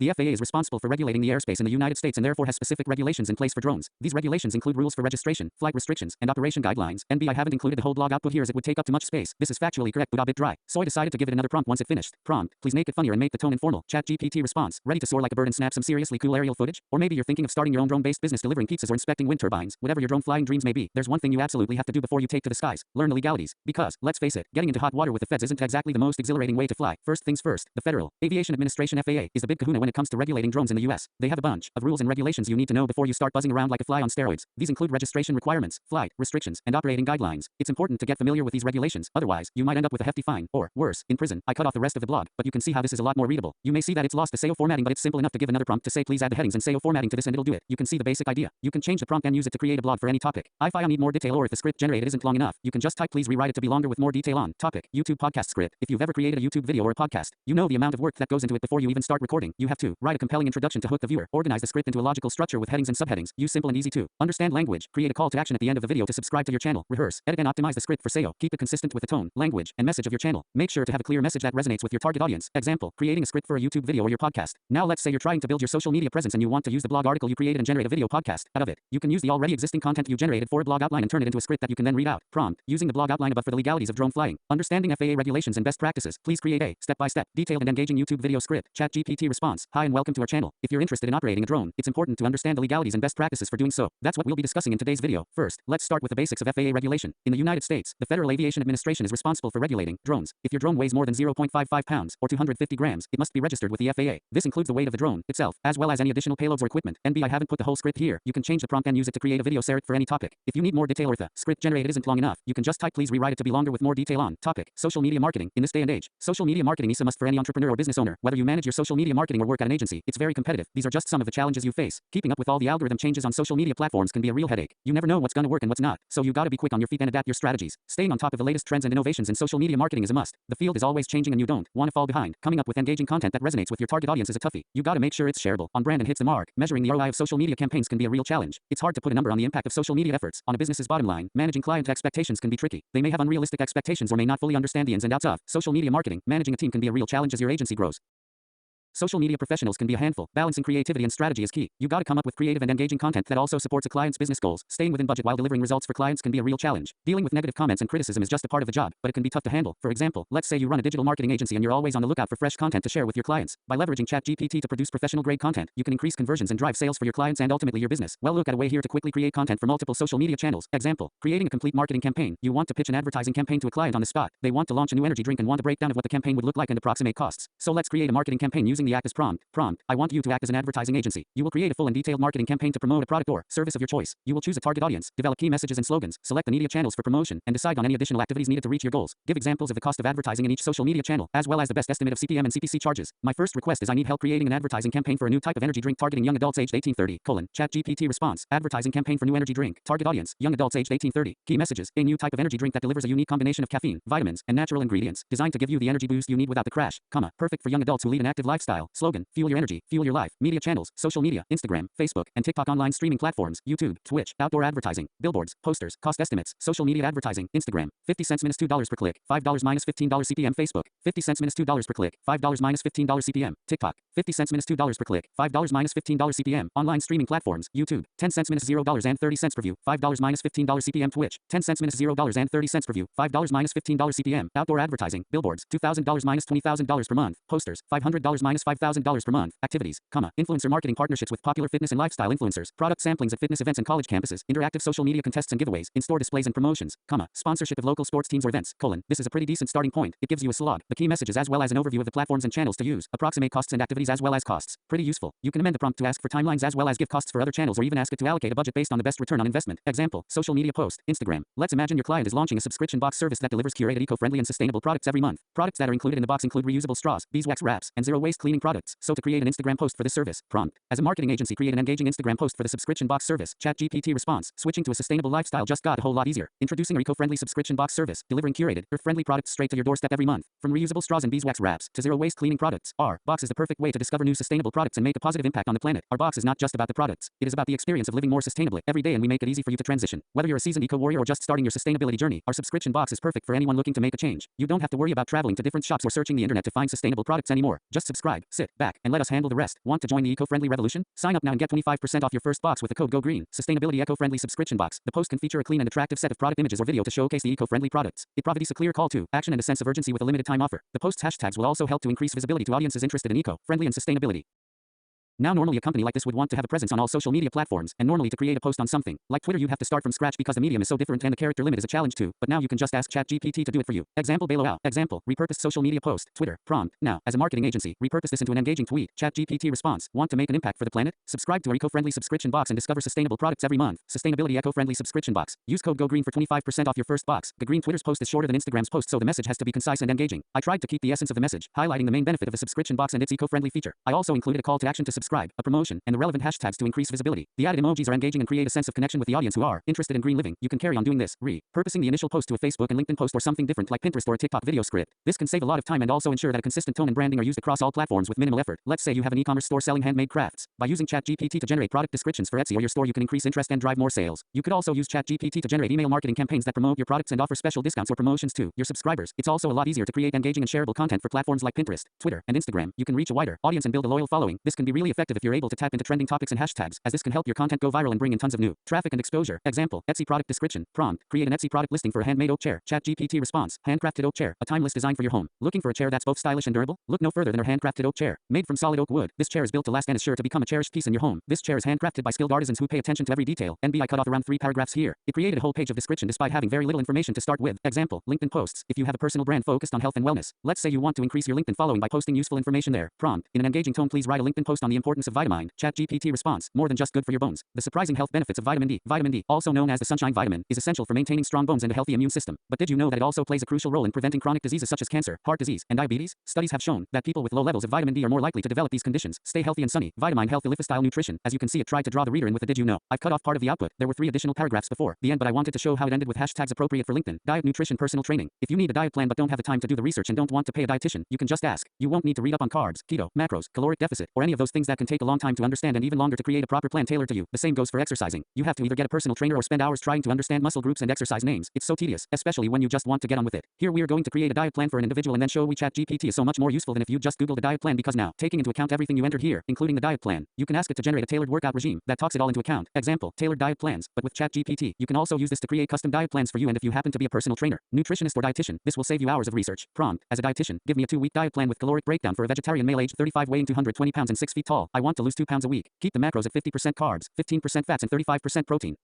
The FAA is responsible for regulating the airspace in the United States and therefore has specific regulations in place for drones. These regulations include rules for registration, flight restrictions, and operation guidelines. I haven't included the whole blog output here as it would take up too much space. This is factually correct but a bit dry. So I decided to give it another prompt once it finished. Prompt, please make it funnier and make the tone informal. ChatGPT response, ready to soar like a bird and snap some seriously cool aerial footage? Or maybe you're thinking of starting your own drone-based business delivering pizzas or inspecting wind turbines. Whatever your drone flying dreams may be, there's one thing you absolutely have to do before you take to the skies. Learn the legalities. Because, let's face it, getting into hot water with the feds isn't exactly the most exhilarating way to fly. First things first, the Federal Aviation Administration FAA is the big kahuna when it comes to regulating drones in the US. They have a bunch of rules and regulations you need to know before you start buzzing around like a fly on steroids. These include registration requirements, flight restrictions, and operating guidelines. It's important to get familiar with these regulations, otherwise, you might end up with a hefty fine, or, worse, in prison. I cut off the rest of the blog, but you can see how this is a lot more readable. You may see that it's lost the SEO formatting, but it's simple enough to give another prompt to say please add the headings and SEO formatting to this and it'll do it. You can see the basic idea. You can change the prompt and use it to create a blog for any topic. If I need more detail or if the script generated isn't long enough, you can just type please rewrite it to be longer with more detail on topic. YouTube podcast script. If you've ever created a YouTube video or a podcast, you know the amount of work that goes into it before you even start recording. You have to write a compelling introduction to hook the viewer, organize the script into a logical structure with headings and subheadings, use simple and easy to understand language, create a call to action at the end of the video to subscribe to your channel, rehearse, edit and optimize the script for SEO, keep it consistent with the tone, language, and message of your channel. Make sure to have a clear message that resonates with your target audience. Example, creating a script for a YouTube video or your podcast. Now let's say you're trying to build your social media presence and you want to use the blog article you created and generate a video podcast out of it. You can use the already existing content you generated for a blog outline and turn it into a script that you can then read out. Prompt, using the blog outline above for the legalities of drone flying. Understanding FAA regulations and best practices. Please create a step-by-step, detailed and engaging YouTube video script. ChatGPT response. Hi and welcome to our channel. If you're interested in operating a drone, it's important to understand the legalities and best practices for doing so. That's what we'll be discussing in today's video. First, let's start with the basics of FAA regulation. In the United States, the Federal Aviation Administration is responsible for regulating drones. If your drone weighs more than 0.55 pounds or 250 grams, it must be registered with the FAA. This includes the weight of the drone itself, as well as any additional payloads or equipment. I haven't put the whole script here. You can change the prompt and use it to create a video series for any topic. If you need more detail or if the script generated isn't long enough, you can just type please rewrite it to be longer with more detail on topic. Social media marketing. In this day and age, social media marketing is a must for any entrepreneur or business owner. Whether you manage your social media marketing or work at an agency, it's very competitive. These are just some of the challenges you face. Keeping up with all the algorithm changes on social media platforms can be a real headache. You never know what's gonna work and what's not, so you gotta be quick on your feet and adapt your strategies. Staying on top of the latest trends and innovations in social media marketing is a must. The field is always changing and you don't want to fall behind. Coming up with engaging content that resonates with your target audience is a toughie. You gotta make sure it's shareable, on brand and hits the mark. Measuring the ROI of social media campaigns can be a real challenge. It's hard to put a number on the impact of social media efforts on a business's bottom line. Managing client expectations can be tricky. They may have unrealistic expectations or may not fully understand the ins and outs of social media marketing. Managing a team can be a real challenge as your agency grows. Social media professionals can be a handful. Balancing creativity and strategy is key. You gotta come up with creative and engaging content that also supports a client's business goals. Staying within budget while delivering results for clients can be a real challenge. Dealing with negative comments and criticism is just a part of the job, but it can be tough to handle. For example, let's say you run a digital marketing agency and you're always on the lookout for fresh content to share with your clients. By leveraging ChatGPT to produce professional-grade content, you can increase conversions and drive sales for your clients and ultimately your business. Well, look at a way here to quickly create content for multiple social media channels. Example, creating a complete marketing campaign. You want to pitch an advertising campaign to a client on the spot. They want to launch a new energy drink and want a breakdown of what the campaign would look like and approximate costs. So let's create a marketing campaign using the act as prompt. I want you to act as an advertising agency. You will create a full and detailed marketing campaign to promote a product or service of your choice. You will choose a target audience, develop key messages and slogans, select the media channels for promotion, and decide on any additional activities needed to reach your goals. Give examples of the cost of advertising in each social media channel, as well as the best estimate of CPM and CPC charges. My first request is I need help creating an advertising campaign for a new type of energy drink targeting young adults aged 18-30. ChatGPT response. Advertising campaign for new energy drink. Target audience, young adults aged 18-30. Key messages. A new type of energy drink that delivers a unique combination of caffeine, vitamins, and natural ingredients, designed to give you the energy boost you need without the crash, perfect for young adults who lead an active lifestyle. Slogan. Fuel your energy, fuel your life. Media channels, social media, Instagram, Facebook, and TikTok. Online streaming platforms, YouTube, Twitch. Outdoor advertising, billboards, posters, cost estimates. Social media advertising, Instagram, 50 cents minus $2 per click, $5 minus $15 CPM. Facebook, 50 cents minus $2 per click, $5 minus $15 CPM. TikTok, 50 cents minus $2 per click, $5 minus $15 CPM. Online streaming platforms, YouTube, 10 cents minus $0.30 per view, $5 minus $15 CPM. Twitch, 10 cents minus $0.30 per view, $5 minus $15 CPM. Outdoor advertising, billboards, $2,000 minus $20,000 per month. Posters, $500 minus $5,000 per month. Activities, influencer marketing partnerships with popular fitness and lifestyle influencers, product samplings at fitness events and college campuses, interactive social media contests and giveaways, in-store displays and promotions, sponsorship of local sports teams or events, This is a pretty decent starting point. It gives you a slog, the key messages as well as an overview of the platforms and channels to use, approximate costs and activities as well as costs. Pretty useful. You can amend the prompt to ask for timelines as well as give costs for other channels or even ask it to allocate a budget based on the best return on investment. Example, social media post, Instagram. Let's imagine your client is launching a subscription box service that delivers curated eco-friendly and sustainable products every month. Products that are included in the box include reusable straws, beeswax wraps, and zero-waste cleaning products. So to create an Instagram post for this service, prompt. As a marketing agency, create an engaging Instagram post for the subscription box service. ChatGPT response. Switching to a sustainable lifestyle just got a whole lot easier. Introducing a eco-friendly subscription box service, delivering curated, earth-friendly products straight to your doorstep every month. From reusable straws and beeswax wraps to zero-waste cleaning products, our box is the perfect way to discover new sustainable products and make a positive impact on the planet. Our box is not just about the products. It is about the experience of living more sustainably every day, and we make it easy for you to transition. Whether you're a seasoned eco-warrior or just starting your sustainability journey, our subscription box is perfect for anyone looking to make a change. You don't have to worry about traveling to different shops or searching the internet to find sustainable products anymore. Just subscribe. subscribe, sit back, and let us handle the rest. Want to join the eco-friendly revolution? Sign up now and get 25% off your first box with the code GOGREEN. Sustainability eco-friendly subscription box. The post can feature a clean and attractive set of product images or video to showcase the eco-friendly products. It provides a clear call to action and a sense of urgency with a limited time offer. The post's hashtags will also help to increase visibility to audiences interested in eco-friendly and sustainability. Now normally a company like this would want to have a presence on all social media platforms, and normally to create a post on something like Twitter you'd have to start from scratch because the medium is so different and the character limit is a challenge too, but now you can just ask ChatGPT to do it for you. Example bailout. Example, repurposed social media post, Twitter, prompt. Now, as a marketing agency, repurpose this into an engaging tweet. ChatGPT response, want to make an impact for the planet? Subscribe to our eco-friendly subscription box and discover sustainable products every month. Sustainability eco-friendly subscription box. Use code GOGREEN for 25% off your first box. The Green Twitter's post is shorter than Instagram's post, so the message has to be concise and engaging. I tried to keep the essence of the message, highlighting the main benefit of a subscription box and its eco-friendly feature. I also included a call to action to subscribe, a promotion, and the relevant hashtags to increase visibility. The added emojis are engaging and create a sense of connection with the audience who are interested in green living. You can carry on doing this, repurposing the initial post to a Facebook and LinkedIn post or something different like Pinterest or a TikTok video script. This can save a lot of time and also ensure that a consistent tone and branding are used across all platforms with minimal effort. Let's say you have an e-commerce store selling handmade crafts. By using ChatGPT to generate product descriptions for Etsy or your store, you can increase interest and drive more sales. You could also use ChatGPT to generate email marketing campaigns that promote your products and offer special discounts or promotions to your subscribers. It's also a lot easier to create engaging and shareable content for platforms like Pinterest, Twitter, and Instagram. You can reach a wider audience and build a loyal following. This can be really effective if you're able to tap into trending topics and hashtags, as this can help your content go viral and bring in tons of new traffic and exposure. Example, Etsy product description, prompt, create an Etsy product listing for a handmade oak chair. ChatGPT response, handcrafted oak chair, a timeless design for your home. Looking for a chair that's both stylish and durable? Look no further than our handcrafted oak chair. Made from solid oak wood, this chair is built to last and is sure to become a cherished piece in your home. This chair is handcrafted by skilled artisans who pay attention to every detail. I cut off around 3 paragraphs here. It created a whole page of description despite having very little information to start with. Example, LinkedIn posts. If you have a personal brand focused on health and wellness, let's say you want to increase your LinkedIn following by posting useful information there. Prompt, in an engaging tone, please write a LinkedIn post on the importance of vitamin. ChatGPT response, more than just good for your bones. The surprising health benefits of vitamin D. Vitamin D, also known as the sunshine vitamin, is essential for maintaining strong bones and a healthy immune system. But did you know that it also plays a crucial role in preventing chronic diseases such as cancer, heart disease, and diabetes? Studies have shown that people with low levels of vitamin D are more likely to develop these conditions. Stay healthy and sunny. Vitamin Health Lifestyle Nutrition. As you can see, it tried to draw the reader in with a did you know. I've cut off part of the output. There were 3 additional paragraphs before the end, but I wanted to show how it ended with hashtags appropriate for LinkedIn. Diet, nutrition, personal training. If you need a diet plan but don't have the time to do the research and don't want to pay a dietitian, you can just ask. You won't need to read up on carbs, keto, macros, caloric deficit, or any of those things that can take a long time to understand and even longer to create a proper plan tailored to you. The same goes for exercising. You have to either get a personal trainer or spend hours trying to understand muscle groups and exercise names. It's so tedious, especially when you just want to get on with it. Here we are going to create a diet plan for an individual and then show ChatGPT is so much more useful than if you just Googled a diet plan, because now, taking into account everything you entered here, including the diet plan, you can ask it to generate a tailored workout regime that talks it all into account. Example, tailored diet plans. But with ChatGPT, you can also use this to create custom diet plans for you and if you happen to be a personal trainer, nutritionist or dietitian, this will save you hours of research. Prompt, as a dietitian, give me a 2-week diet plan with caloric breakdown for a vegetarian male aged 35 weighing 220 pounds and 6 feet tall. I want to lose 2 pounds a week. Keep the macros at 50% carbs, 15% fats and 35% protein.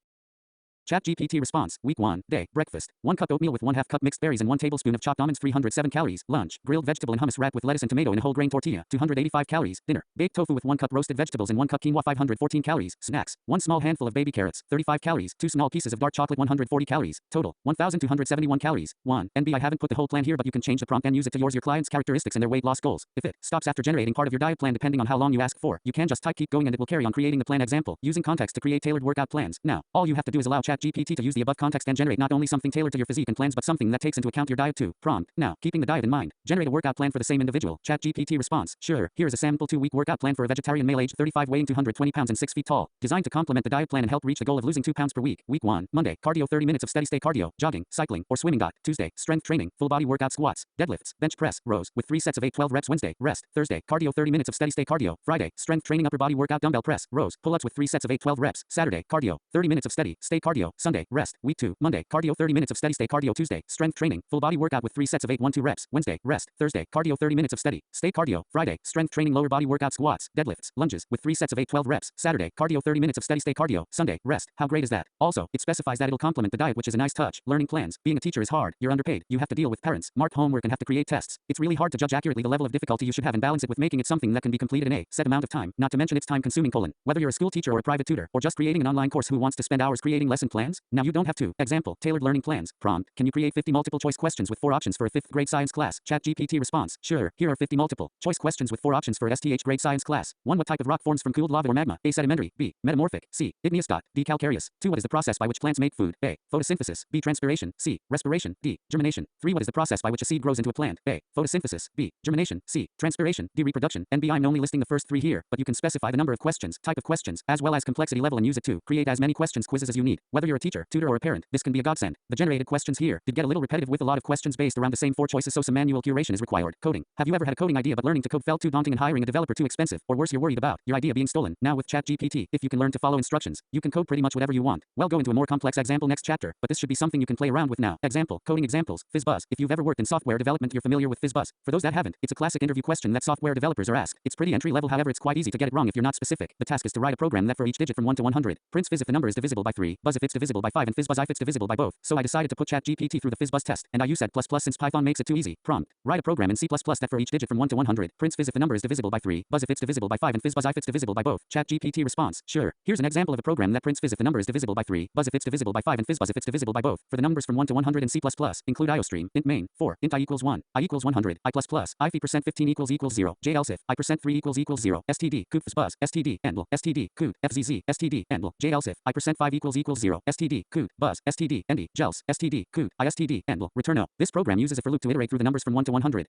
ChatGPT response, week 1, day, breakfast, 1 cup oatmeal with 1/2 cup mixed berries and 1 tablespoon of chopped almonds, 307 calories. Lunch, grilled vegetable and hummus wrapped with lettuce and tomato in a whole grain tortilla, 285 calories. Dinner, baked tofu with 1 cup roasted vegetables and 1 cup quinoa, 514 calories. Snacks, 1 small handful of baby carrots, 35 calories, 2 small pieces of dark chocolate, 140 calories. Total, 1,271 calories. 1. NB, I haven't put the whole plan here, but you can change the prompt and use it to your client's characteristics and their weight loss goals. If it stops after generating part of your diet plan depending on how long you ask for, you can just type keep going and it will carry on creating the plan. Example, using context to create tailored workout plans. Now, all you have to do is allow ChatGPT to use the above context and generate not only something tailored to your physique and plans but something that takes into account your diet too. Prompt, now, keeping the diet in mind, generate a workout plan for the same individual. ChatGPT response, sure, here is a sample 2-week workout plan for a vegetarian male aged 35 weighing 220 pounds and 6 feet tall, designed to complement the diet plan and help reach the goal of losing 2 pounds per week. Week 1, Monday, cardio 30 minutes of steady state cardio, jogging, cycling, or swimming. Tuesday, strength training, full body workout, squats, deadlifts, bench press, rows, with 3 sets of 8-12 reps. Wednesday, rest. Thursday, cardio 30 minutes of steady state cardio. Friday, strength training, upper body workout, dumbbell press, rows, pull-ups with 3 sets of 8-12 reps. Saturday, cardio, 30 minutes of steady state cardio. Sunday, rest. Week 2, Monday, cardio 30 minutes of steady state cardio. Tuesday, strength training, full body workout with 3 sets of 8-1-2 reps. Wednesday, rest. Thursday, cardio 30 minutes of steady state cardio. Friday, strength training, lower body workout, squats, deadlifts, lunges with 3 sets of 8-12 reps. Saturday, cardio 30 minutes of steady state cardio. Sunday, rest. How great is that? Also, it specifies that it'll complement the diet, which is a nice touch. Learning plans. Being a teacher is hard. You're underpaid. You have to deal with parents, mark homework and have to create tests. It's really hard to judge accurately the level of difficulty you should have and balance it with making it something that can be completed in a set amount of time. Not to mention it's time consuming. Whether you're a school teacher or a private tutor or just creating an online course, who wants to spend hours creating lesson plans? Now you don't have to. Example, tailored learning plans. Prompt, can you create 50 multiple choice questions with 4 options for a 5th grade science class? ChatGPT response, sure, here are 50 multiple choice questions with 4 options for a STH grade science class. 1. What type of rock forms from cooled lava or magma? A. Sedimentary. B. Metamorphic. C. Igneous. D. Calcareous. 2. What is the process by which plants make food? A. Photosynthesis. B. Transpiration. C. Respiration. D. Germination. 3. What is the process by which a seed grows into a plant? A. Photosynthesis. B. Germination. C. Transpiration. D. Reproduction. NB, I'm only listing the first 3 here, but you can specify the number of questions, type of questions, as well as complexity level and use it to create as many questions quizzes as you need. Whether you're a teacher, tutor, or a parent, this can be a godsend. The generated questions here did get a little repetitive with a lot of questions based around the same 4 choices, so some manual curation is required. Coding. Have you ever had a coding idea but learning to code felt too daunting and hiring a developer too expensive? Or worse, you're worried about your idea being stolen? Now with ChatGPT, if you can learn to follow instructions, you can code pretty much whatever you want. We'll go into a more complex example next chapter, but this should be something you can play around with now. Example, coding examples, FizzBuzz. If you've ever worked in software development, you're familiar with FizzBuzz. For those that haven't, it's a classic interview question that software developers are asked. It's pretty entry level, however it's quite easy to get it wrong if you're not specific. The task is to write a program that for each digit from 1 to 100, prints fizz if the number is divisible by 3, buzz if it's divisible by 5, and FizzBuzz if it's divisible by both. So I decided to put ChatGPT through the FizzBuzz test, and I use C++ since Python makes it too easy. Prompt: write a program in C++ that for each digit from 1 to 100, prints fizz if the number is divisible by 3, buzz if it's divisible by 5, and FizzBuzz if it's divisible by both. ChatGPT response: sure. Here's an example of a program that prints fizz if the number is divisible by 3, buzz if it's divisible by 5, and FizzBuzz if it's divisible by both. For the numbers from 1 to 100 in C++, include iostream, int main, 4, int I equals 1, I equals 100, I++, I fee% 15 equals 0, j else if, I% 3 equals 0, std, coot FizzBuzz, std, endl, std, coot, fzz, std, endl, j else if, I% 5 equals 0, std, coot, buzz, std, endy, jels, std, coot, istd, endl, return no. This program uses a for loop to iterate through the numbers from 1 to 100.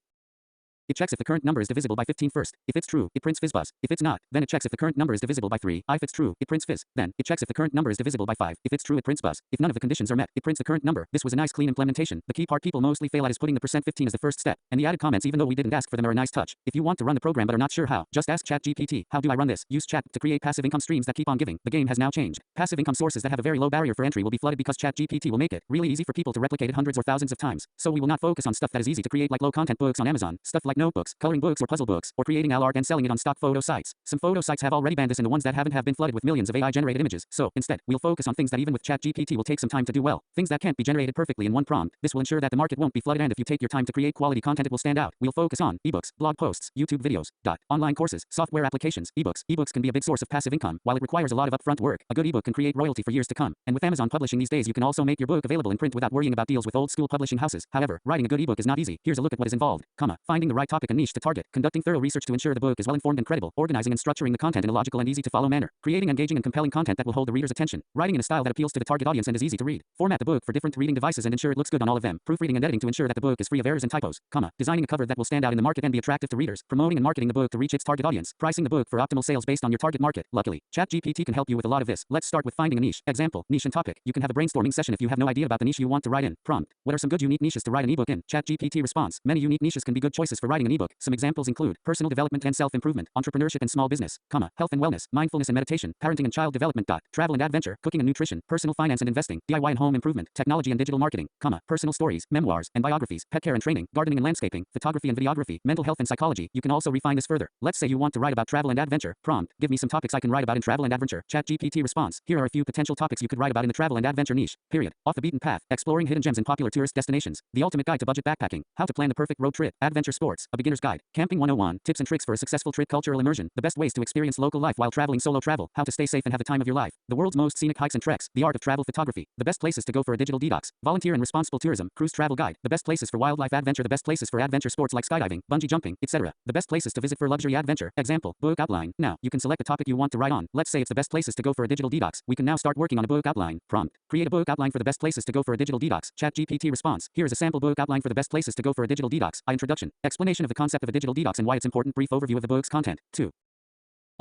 It checks if the current number is divisible by 15 first. If it's true, it prints FizzBuzz. If it's not, then it checks if the current number is divisible by 3. If it's true, it prints fizz. Then, it checks if the current number is divisible by 5. If it's true, it prints buzz. If none of the conditions are met, it prints the current number. This was a nice clean implementation. The key part people mostly fail at is putting the %15 as the first step. And the added comments, even though we didn't ask for them, are a nice touch. If you want to run the program but are not sure how, just ask ChatGPT. How do I run this? Use Chat to create passive income streams that keep on giving. The game has now changed. Passive income sources that have a very low barrier for entry will be flooded because ChatGPT will make it really easy for people to replicate it hundreds or thousands of times. So we will not focus on stuff that is easy to create like low content books on Amazon, stuff like notebooks, coloring books or puzzle books, or creating art and selling it on stock photo sites. Some photo sites have already banned this, and the ones that haven't have been flooded with millions of AI-generated images. So, instead, we'll focus on things that even with ChatGPT will take some time to do well. Things that can't be generated perfectly in one prompt. This will ensure that the market won't be flooded, and if you take your time to create quality content, it will stand out. We'll focus on ebooks, blog posts, YouTube videos, online courses, software applications, ebooks. Ebooks can be a big source of passive income. While it requires a lot of upfront work, a good ebook can create royalty for years to come. And with Amazon publishing these days, you can also make your book available in print without worrying about deals with old school publishing houses. However, writing a good ebook is not easy. Here's a look at what is involved, finding the right topic and niche to target, conducting thorough research to ensure the book is well informed and credible, organizing and structuring the content in a logical and easy to follow manner, creating engaging and compelling content that will hold the reader's attention, writing in a style that appeals to the target audience and is easy to read, format the book for different reading devices and ensure it looks good on all of them, proofreading and editing to ensure that the book is free of errors and typos, designing a cover that will stand out in the market and be attractive to readers, promoting and marketing the book to reach its target audience, pricing the book for optimal sales based on your target market. Luckily, ChatGPT can help you with a lot of this. Let's start with finding a niche. Example, niche and topic. You can have a brainstorming session if you have no idea about the niche you want to write in. Prompt: what are some good unique niches to write an ebook in? ChatGPT response: many unique niches can be good choices for writing an ebook. Some examples include personal development and self-improvement, entrepreneurship and small business, health and wellness, mindfulness and meditation, parenting and child development, travel and adventure, cooking and nutrition, personal finance and investing, DIY and home improvement, technology and digital marketing, personal stories, memoirs and biographies, pet care and training, gardening and landscaping, photography and videography, mental health and psychology. You can also refine this further. Let's say you want to write about travel and adventure. Prompt: give me some topics I can write about in travel and adventure. ChatGPT response: here are a few potential topics you could write about in the travel and adventure niche. Period. Off the beaten path, exploring hidden gems and popular tourist destinations, the ultimate guide to budget backpacking, how to plan the perfect road trip, adventure sports, a beginner's guide, camping 101, tips and tricks for a successful trip, cultural immersion, the best ways to experience local life while traveling, solo travel, how to stay safe and have the time of your life, the world's most scenic hikes and treks, the art of travel photography, the best places to go for a digital detox, volunteer and responsible tourism, cruise travel guide, the best places for wildlife adventure, the best places for adventure sports like skydiving, bungee jumping, etc. The best places to visit for luxury adventure. Example, book outline. Now, you can select the topic you want to write on. Let's say it's the best places to go for a digital detox. We can now start working on a book outline. Prompt: create a book outline for the best places to go for a digital detox. ChatGPT response: here is a sample book outline for the best places to go for a digital detox. Introduction. Explanation of the concept of a digital detox and why it's important. Brief overview of the book's content. 2.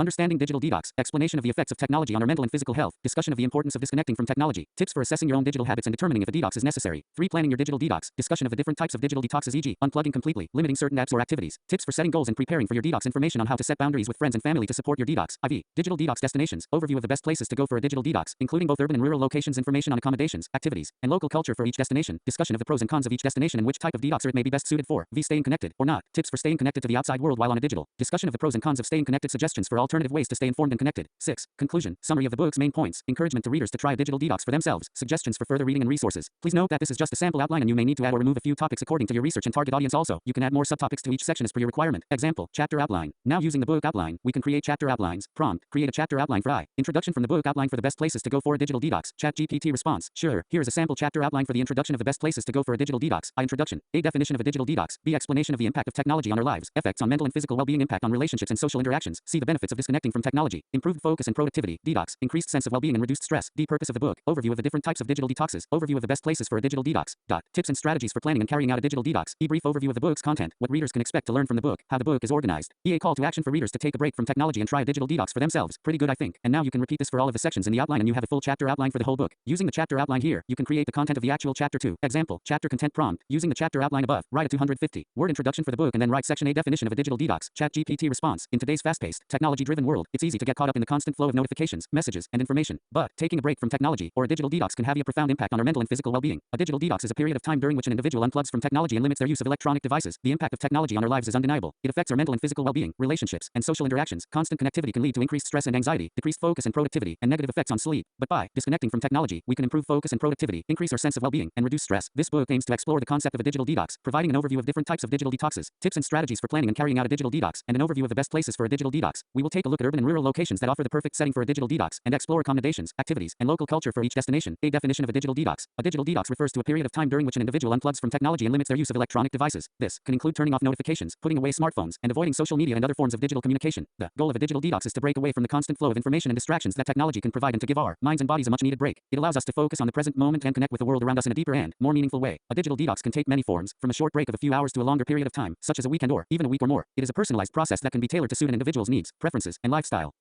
Understanding digital detox. Explanation of the effects of technology on our mental and physical health. Discussion of the importance of disconnecting from technology. Tips for assessing your own digital habits and determining if a detox is necessary. 3. Planning your digital detox. Discussion of the different types of digital detoxes, e.g., unplugging completely, limiting certain apps or activities. Tips for setting goals and preparing for your detox. Information on how to set boundaries with friends and family to support your detox. IV. Digital detox destinations. Overview of the best places to go for a digital detox, including both urban and rural locations. Information on accommodations, activities, and local culture for each destination. Discussion of the pros and cons of each destination and which type of detoxer it may be best suited for. V. Staying connected or not. Tips for staying connected to the outside world while on a digital. Discussion of the pros and cons of staying connected. Suggestions for alternative ways to stay informed and connected. 6. Conclusion. Summary of the book's main points. Encouragement to readers to try a digital detox for themselves. Suggestions for further reading and resources. Please note that this is just a sample outline and you may need to add or remove a few topics according to your research and target audience. Also, you can add more subtopics to each section as per your requirement. Example, chapter outline. Now using the book outline, we can create chapter outlines. Prompt: create a chapter outline for I. Introduction from the book outline for the best places to go for a digital detox. ChatGPT response: sure. Here is a sample chapter outline for the introduction of the best places to go for a digital detox. I. Introduction. A. Definition of a digital detox. B. Explanation of the impact of technology on our lives. Effects on mental and physical well-being. Impact on relationships and social interactions. C. The benefits of disconnecting from technology, improved focus and productivity, detox, increased sense of well-being and reduced stress. D. Purpose of the book. Overview of the different types of digital detoxes. Overview of the best places for a digital detox. Tips and strategies for planning and carrying out a digital detox. E. Brief overview of the book's content. What readers can expect to learn from the book. How the book is organized. E. A call to action for readers to take a break from technology and try a digital detox for themselves. Pretty good, I think. And now you can repeat this for all of the sections in the outline and you have a full chapter outline for the whole book. Using the chapter outline here, you can create the content of the actual chapter 2. Example, chapter content prompt. Using the chapter outline above, write a 250-word introduction for the book and then write section A definition of a digital detox. ChatGPT response. In today's fast-paced, technology-driven world, it's easy to get caught up in the constant flow of notifications, messages, and information. But taking a break from technology or a digital detox can have a profound impact on our mental and physical well-being. A digital detox is a period of time during which an individual unplugs from technology and limits their use of electronic devices. The impact of technology on our lives is undeniable. It affects our mental and physical well-being, relationships, and social interactions. Constant connectivity can lead to increased stress and anxiety, decreased focus and productivity, and negative effects on sleep. But by disconnecting from technology, we can improve focus and productivity, increase our sense of well-being, and reduce stress. This book aims to explore the concept of a digital detox, providing an overview of different types of digital detoxes, tips and strategies for planning and carrying out a digital detox, and an overview of the best places for a digital detox. We will take a look at urban and rural locations that offer the perfect setting for a digital detox, and explore accommodations, activities, and local culture for each destination. A definition of a digital detox. A digital detox refers to a period of time during which an individual unplugs from technology and limits their use of electronic devices. This can include turning off notifications, putting away smartphones, and avoiding social media and other forms of digital communication. The goal of a digital detox is to break away from the constant flow of information and distractions that technology can provide and to give our minds and bodies a much-needed break. It allows us to focus on the present moment and connect with the world around us in a deeper and more meaningful way. A digital detox can take many forms, from a short break of a few hours to a longer period of time, such as a weekend or even a week or more. It is a personalized process that can be tailored to suit an individual's needs, preferences, and lifestyle.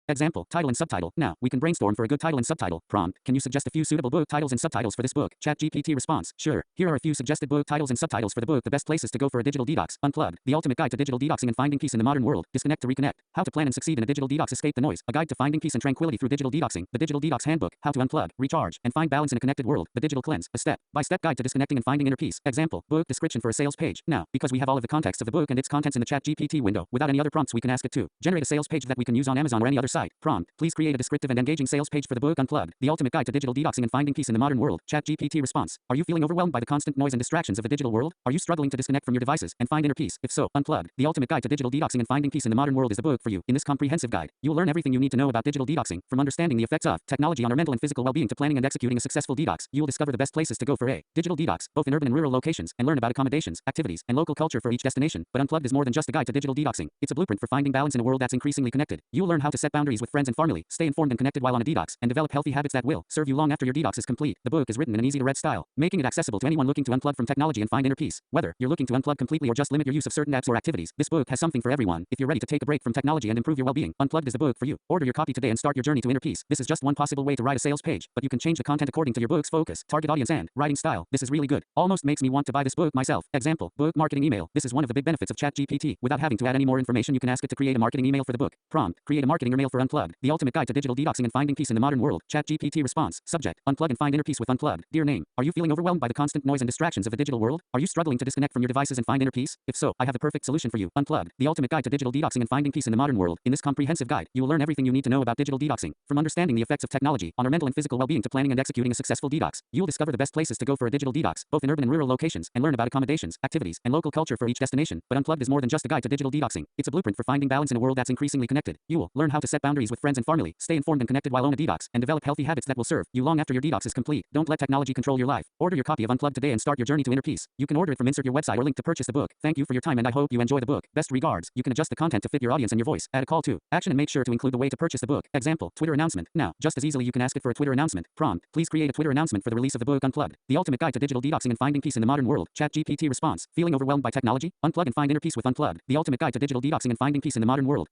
Example, title and subtitle. Now, we can brainstorm for a good title and subtitle. Prompt, can you suggest a few suitable book titles and subtitles for this book? ChatGPT response, sure. Here are a few suggested book titles and subtitles for the book. The best places to go for a digital detox. Unplugged, the ultimate guide to digital detoxing and finding peace in the modern world. Disconnect to reconnect. How to plan and succeed in a digital detox. Escape the noise. A guide to finding peace and tranquility through digital detoxing. The Digital Detox Handbook. How to unplug, recharge, and find balance in a connected world. The Digital Cleanse. A step-by-step guide to disconnecting and finding inner peace. Example, book description for a sales page. Now, because we have all of the context of the book and its contents in the ChatGPT window, without any other prompts we can ask it to generate a sales page that we can use on Amazon or any other site. Prompt, please create a descriptive and engaging sales page for the book Unplugged, the ultimate guide to digital detoxing and finding peace in the modern world. ChatGPT response, are you feeling overwhelmed by the constant noise and distractions of the digital world? Are you struggling to disconnect from your devices and find inner peace? If so, Unplugged, the ultimate guide to digital detoxing and finding peace in the modern world is the book for you. In this comprehensive guide, you will learn everything you need to know about digital detoxing, from understanding the effects of technology on our mental and physical well-being to planning and executing a successful detox. You will discover the best places to go for a digital detox, both in urban and rural locations, and learn about accommodations, activities, and local culture for each destination. But Unplugged is more than just a guide to digital detoxing. It's a blueprint for finding balance in a world that's increasingly connected. You will learn how to set boundaries with friends and family, stay informed and connected while on a detox, and develop healthy habits that will serve you long after your detox is complete. The book is written in an easy-to-read style, making it accessible to anyone looking to unplug from technology and find inner peace. Whether you're looking to unplug completely or just limit your use of certain apps or activities, this book has something for everyone. If you're ready to take a break from technology and improve your well-being, Unplugged is the book for you. Order your copy today and start your journey to inner peace. This is just one possible way to write a sales page, but you can change the content according to your book's focus, target audience, and writing style. This is really good. Almost makes me want to buy this book myself. Example, book marketing email. This is one of the big benefits of ChatGPT. Without having to add any more information, you can ask it to create a marketing email for the book. Prompt, create a marketing email for Unplugged, the ultimate guide to digital detoxing and finding peace in the modern world. ChatGPT response, subject, unplug and find inner peace with Unplugged. Dear name, are you feeling overwhelmed by the constant noise and distractions of the digital world? Are you struggling to disconnect from your devices and find inner peace? If so, I have the perfect solution for you. Unplugged, the ultimate guide to digital detoxing and finding peace in the modern world. In this comprehensive guide, you will learn everything you need to know about digital detoxing, from understanding the effects of technology on our mental and physical well-being to planning and executing a successful detox. You'll discover the best places to go for a digital detox, both in urban and rural locations, and learn about accommodations, activities, and local culture for each destination. But Unplugged is more than just a guide to digital detoxing. It's a blueprint for finding balance in a world that's increasingly connected. You will learn how to set boundaries with friends and family, stay informed and connected while on a detox, and develop healthy habits that will serve you long after your detox is complete. Don't let technology control your life. Order your copy of Unplugged today and start your journey to inner peace. You can order it from insert your website or link to purchase the book. Thank you for your time and I hope you enjoy the book. Best regards. You can adjust the content to fit your audience and your voice. Add a call to action and make sure to include the way to purchase the book. Example, Twitter announcement. Now, just as easily you can ask it for a Twitter announcement. Prompt, please create a Twitter announcement for the release of the book Unplugged, the ultimate guide to digital detoxing and finding peace in the modern world. ChatGPT response, feeling overwhelmed by technology? Unplug and find inner peace with Unplugged, the ultimate guide to digital detoxing and finding peace in the modern world.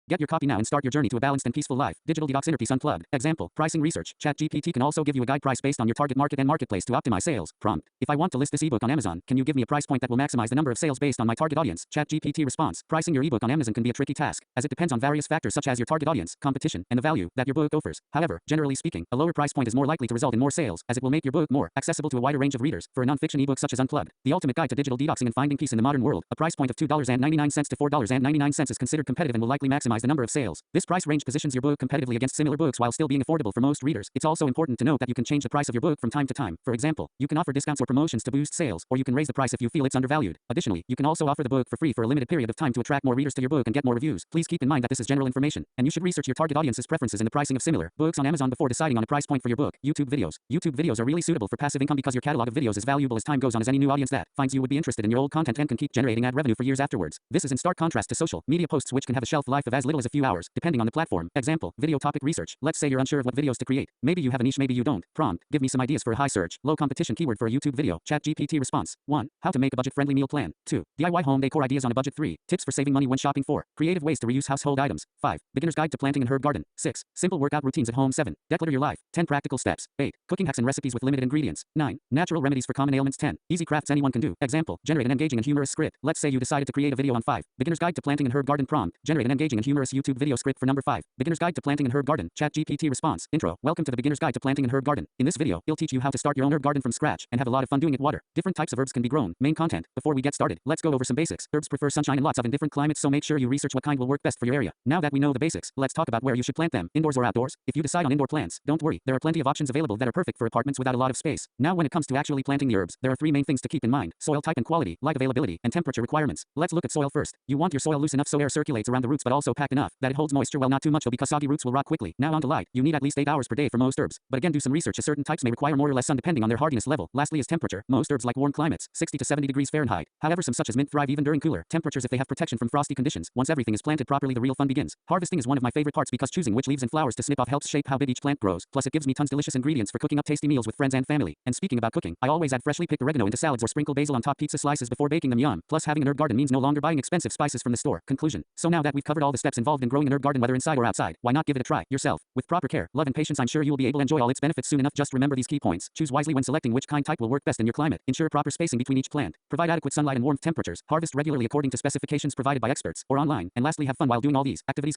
Get your copy now and start your journey to a balanced and peaceful life. Digital Detox Inner Peace Unplugged. Example, pricing research. ChatGPT can also give you a guide price based on your target market and marketplace to optimize sales. Prompt, if I want to list this ebook on Amazon, can you give me a price point that will maximize the number of sales based on my target audience? ChatGPT response, pricing your ebook on Amazon can be a tricky task, as it depends on various factors such as your target audience, competition, and the value that your book offers. However, generally speaking, a lower price point is more likely to result in more sales, as it will make your book more accessible to a wider range of readers. For a non-fiction ebook such as Unplugged, the ultimate guide to digital detoxing and finding peace in the modern world, a price point of $2.99 to $4.99 is considered competitive and will likely maximize the number of sales. This price range positions your book competitively against similar books while still being affordable for most readers. It's also important to note that you can change the price of your book from time to time. For example, you can offer discounts or promotions to boost sales, or you can raise the price if you feel it's undervalued. Additionally, you can also offer the book for free for a limited period of time to attract more readers to your book and get more reviews. Please keep in mind that this is general information, and you should research your target audience's preferences in the pricing of similar books on Amazon before deciding on a price point for your book. YouTube videos. YouTube videos are really suitable for passive income because your catalog of videos is valuable as time goes on, as any new audience that finds you would be interested in your old content and can keep generating ad revenue for years afterwards. This is in stark contrast to social media posts, which can have a shelf life of as little as a few hours, depending on the platform. Example, video topic research. Let's say you're unsure of what videos to create. Maybe you have a niche, maybe you don't. Prompt, give me some ideas for a high search, low competition keyword for a YouTube video. ChatGPT response. 1. How to make a budget-friendly meal plan. 2. DIY home decor ideas on a budget. 3. Tips for saving money when shopping. 4. Creative ways to reuse household items. 5. Beginner's guide to planting and herb garden. 6. Simple workout routines at home. 7. Declutter your life. 10. Practical steps. 8. Cooking hacks and recipes with limited ingredients. 9. Natural remedies for common ailments. 10. Easy crafts anyone can do. Example, generate an engaging and humorous script. Let's say you decided to create a video on 5. Beginner's guide to planting and herb garden. Prompt, generate an engaging and humorous YouTube video script for number 5. Beginner's guide to planting and herb garden. ChatGPT response. Intro. Welcome to the Beginner's Guide to Planting and Herb Garden. In this video, it'll teach you how to start your own herb garden from scratch and have a lot of fun doing it. Water. Different types of herbs can be grown. Main content. Before we get started, let's go over some basics. Herbs prefer sunshine and lots of in different climates, so make sure you research what kind will work best for your area. Now that we know the basics, let's talk about where you should plant them. Indoors or outdoors? If you decide on indoor plants, don't worry. There are plenty of options available that are perfect for apartments without a lot of space. Now when it comes to actually planting the herbs, there are 3 main things to keep in mind: soil type and quality, light availability, and temperature requirements. Let's look at soil first. You want your soil loose enough so air circulates around the roots but also packed enough that it holds moisture well, not too much so because soggy roots will rot quickly. Now on to light. You need at least 8 hours per day for most herbs. But again, do some research as certain types may require more or less sun depending on their hardiness level. Lastly is temperature. Most herbs like warm climates, 60 to 70 degrees Fahrenheit. However, some such as mint thrive even during cooler temperatures if they have protection from frosty conditions. Once everything is planted properly, the real fun begins. Harvesting is one of my favorite parts because choosing which leaves and flowers to snip off helps shape how big each plant grows. Plus it gives me tons delicious ingredients for cooking up tasty meals with friends and family. And speaking about cooking, I always add freshly picked oregano into salads or sprinkle basil on top pizza slices before baking them. Yum. Plus having an herb garden means no longer buying expensive spices from the store. Conclusion. So now that we've covered all the steps involved in growing an herb garden whether inside or outside, why not give it a try yourself? With proper care, love and patience, I'm sure you will be able to enjoy all its benefits soon enough. Just remember these key points. Choose wisely when selecting which kind type will work best in your climate. Ensure proper spacing between each plant. Provide adequate sunlight and warmth temperatures. Harvest regularly according to specifications provided by experts or online. And lastly, have fun while doing all these activities.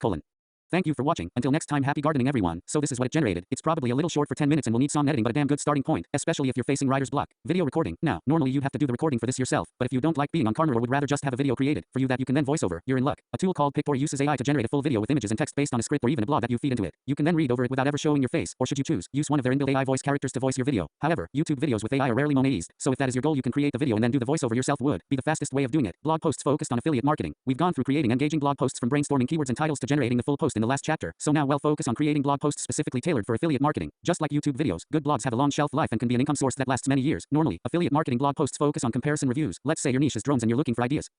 Thank you for watching. Until next time, happy gardening everyone. So this is what it generated. It's probably a little short for 10 minutes and will need some editing, but a damn good starting point, especially if you're facing writer's block. Video recording. Now, normally you'd have to do the recording for this yourself, but if you don't like being on camera or would rather just have a video created for you that you can then voice over, you're in luck. A tool called Pictory uses AI to generate a full video with images and text based on a script or even a blog that you feed into it. You can then read over it without ever showing your face, or should you choose, use one of their inbuilt AI voice characters to voice your video. However, YouTube videos with AI are rarely monetized, so if that is your goal, you can create the video and then do the voiceover yourself would be the fastest way of doing it. Blog posts focused on affiliate marketing. We've gone through creating engaging blog posts from brainstorming keywords and titles to generating the full post in the last chapter. So now focus on creating blog posts specifically tailored for affiliate marketing. Just like YouTube videos, good blogs have a long shelf life and can be an income source that lasts many years. Normally, affiliate marketing blog posts focus on comparison reviews. Let's say your niche is drones and you're looking for ideas